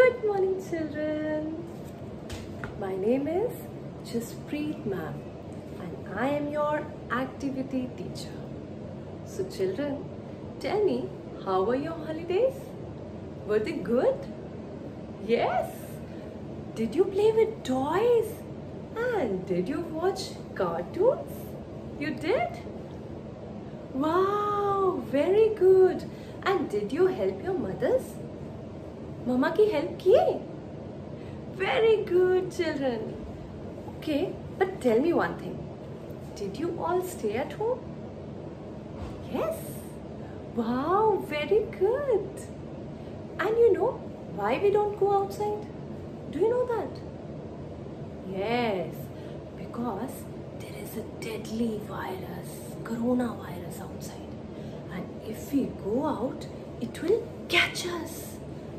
Good morning, children. My name is Jaspreet ma'am and I am your activity teacher. So children, tell me, how were your holidays? Were they good? Yes? Did you play with toys? And did you watch cartoons? You did? Wow, very good. And did you help your mothers? Mama ki help kiye? Very good, children. Okay, but tell me one thing. Did you all stay at home? Yes. Wow, very good. And you know why we don't go outside? Do you know that? Yes, because there is a deadly virus, coronavirus outside. And if we go out, it will catch us.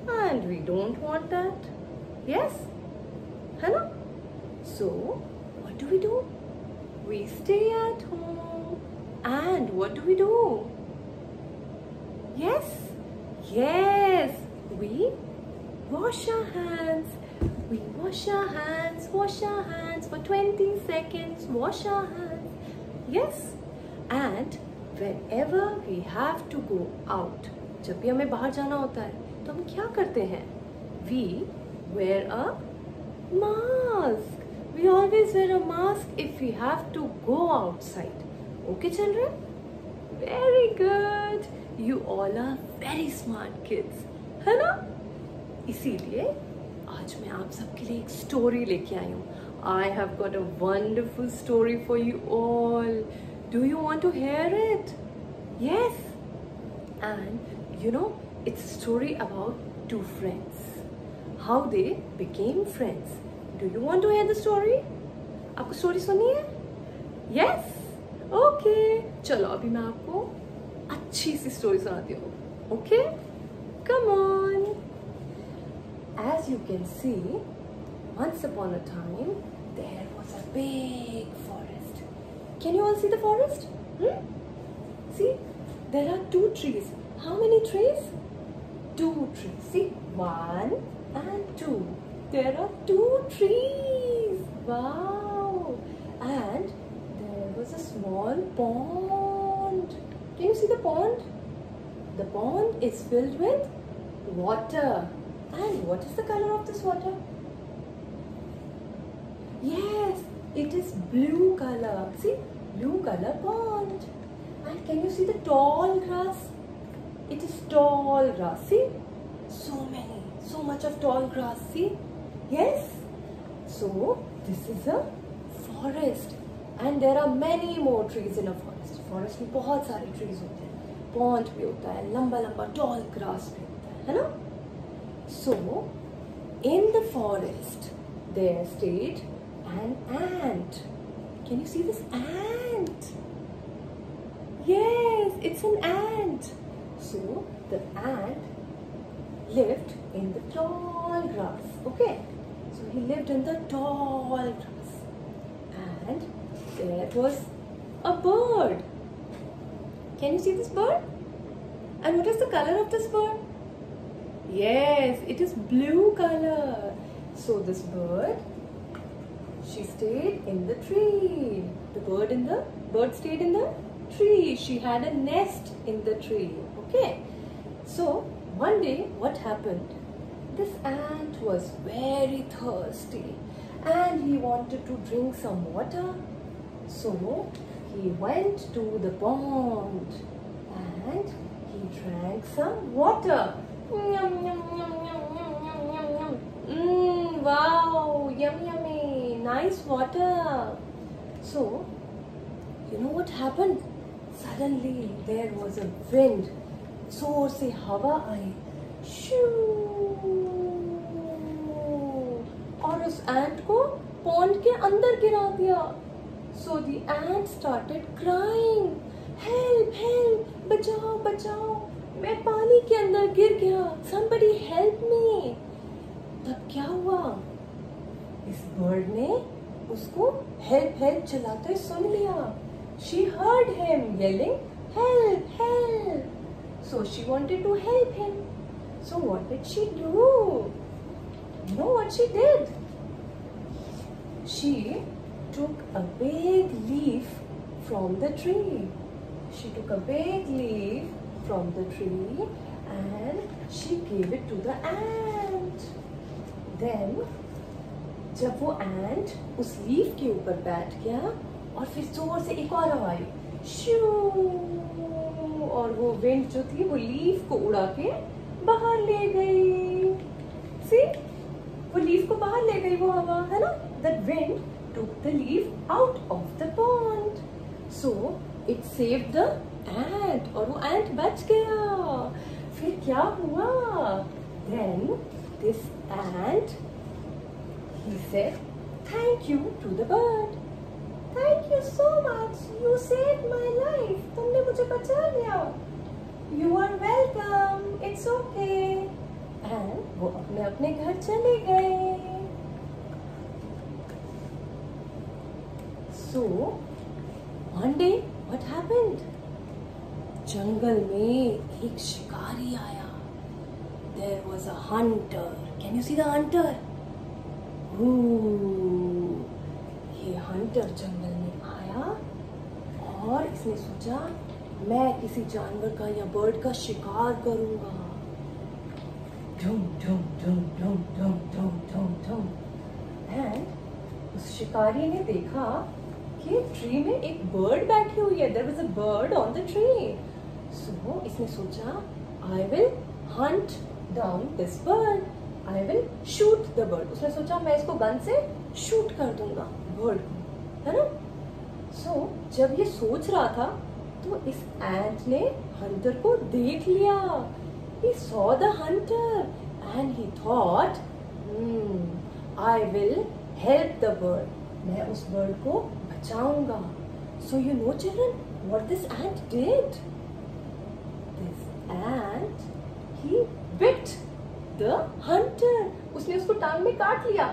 And we don't want that. Yes? Hello? So, what do? We stay at home. And what do? Yes? Yes! We wash our hands. We wash our hands for 20 seconds. Wash our hands. Yes? And whenever we have to go out, जब भी हमें बाहर जाना होता है, तो हम क्या करते हैं? We wear a mask. We always wear a mask if we have to go outside. Okay, children? Very good. You all are very smart kids. है ना? इसीलिए आज मैं आप सबके लिए एक स्टोरी लेके आई हूँ. I have got a wonderful story for you all. Do you want to hear it? Yes. And you know, it's a story about two friends. How they became friends. Do you want to hear the story? आपको story सुननी है? Yes? Okay. चलो अभी मैं आपको अच्छी सी story सुनाती हूँ. Okay? Come on. As you can see, once upon a time, there was a big forest. Can you all see the forest? See, there are two trees. How many trees? Two trees. See, 1 and 2. There are 2 trees. Wow. And there was a small pond. Can you see the pond? The pond is filled with water. And what is the color of this water? Yes, it is blue color. See, blue color pond. And can you see the tall grass? It is tall grass. See, so much of tall grass. See, yes. So this is a forest, and there are many more trees in a forest. Forest में बहुत सारे trees होते हैं. Pond भी होता है, लंबा tall grass भी होता है ना? So, in the forest, there stayed an ant. Can you see this ant? Yes, it's an ant. So, the ant lived in the tall grass. Okay, so he lived in the tall grass. And there was a bird. Can you see this bird? And what is the color of this bird? Yes, it is blue color. So this bird, she stayed in the tree. The bird stayed in the tree. She had a nest in the tree. Okay. So one day what happened? This ant was very thirsty and he wanted to drink some water. So he went to the pond and he drank some water. Wow, yummy, nice water. So, you know what happened? Suddenly there was a wind. जोर से हवा आई, शू, और उस एंट को pond के अंदर गिरा दिया. So the ant started crying. Help, help, बचाओ, बचाओ, मैं पानी के अंदर गिर गया. Somebody help me. तब क्या हुआ? इस बर्ड ने उसको हेल्प हेल्प चिल्लाते सुन लिया. She heard him yelling, help, help. So she wanted to help him. So what did she do? You know what she did? She took a big leaf from the tree. She took a big leaf from the tree and she gave it to the ant. Then जब वो ant उस leaf के ऊपर बैठ गया और फिर जोर से एक और हवा आई, शू, और वो विंड जो थी वो लीफ को उड़ा के बाहर ले गई। सी, वो लीफ को बाहर ले गई वो हवा, है ना? That wind took the leaf out of the pond. So it saved the ant, और वो ant बच गया। फिर क्या हुआ? Then this ant, he said thank you to the bird. Thank you so much. You saved my life. तुमने मुझे बचा लिया। You are welcome. It's okay. And वो अपने अपने घर चले गए। So one day what happened? जंगल में एक शिकारी आया। There was a hunter. Can you see the hunter? Ooh, ये hunter जंगल में आया और इसने सोचा मैं किसी जानवर का या बर्ड का शिकार करूंगा। धूम धूम धूम धूम धूम धूम धूम धूम। एंड उस शिकारी ने देखा कि ट्री में एक बर्ड बैठी हुई है। There was a bird on the tree. So इसने सोचा I will hunt down this bird. I will shoot the bird. उसने सोचा मैं इसको गन से शूट कर दूंगा बर्ड को, है ना? So जब ये सोच रहा था तो इस एंट ने हंटर को देख लिया। He saw the hunter and he thought, I will help the bird. मैं उस बर्ड को बचाऊंगा। So you know children what this ant did? This ant, he bit the hunter. उसने उसको टांग में काट लिया।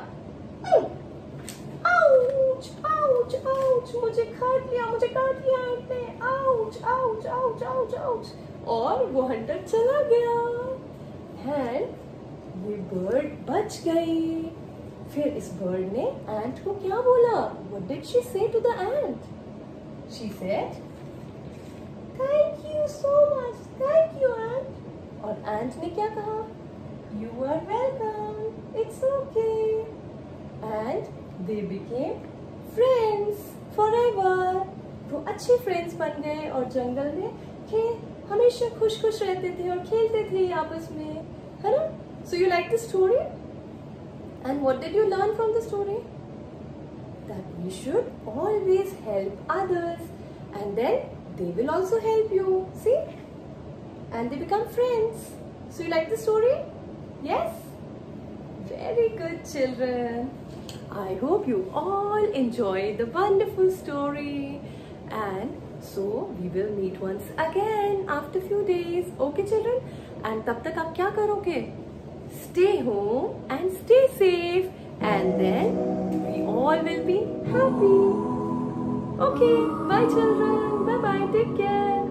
आउच आउच आउच, मुझे काट लिया ant ने। Ouch ouch ouch ouch ouch. और वो हंटर चला गया एंड ये बर्ड बच गई। फिर इस बर्ड ने एंट को क्या बोला? What did she say to the ant? She said, Thank you so much. Thank you, ant. और ant ने क्या कहा? You are welcome. It's okay. And they became friends forever. वो अच्छे फ्रेंड्स बन गए और जंगल में हमेशा खुश खुश रहते थे और खेलते थे आपस में, है ना? So you like the story? And what did you learn from the story? That we should always help others and then they will also help you. See? And they become friends. So you like the story? Yes? Very good, children. I hope you all enjoyed the wonderful story. And so we will meet once again after few days. Okay, children? And तब तक आप क्या करोगे? Stay home and stay safe. And then we all will be happy. Okay, bye children. Bye bye. Take care.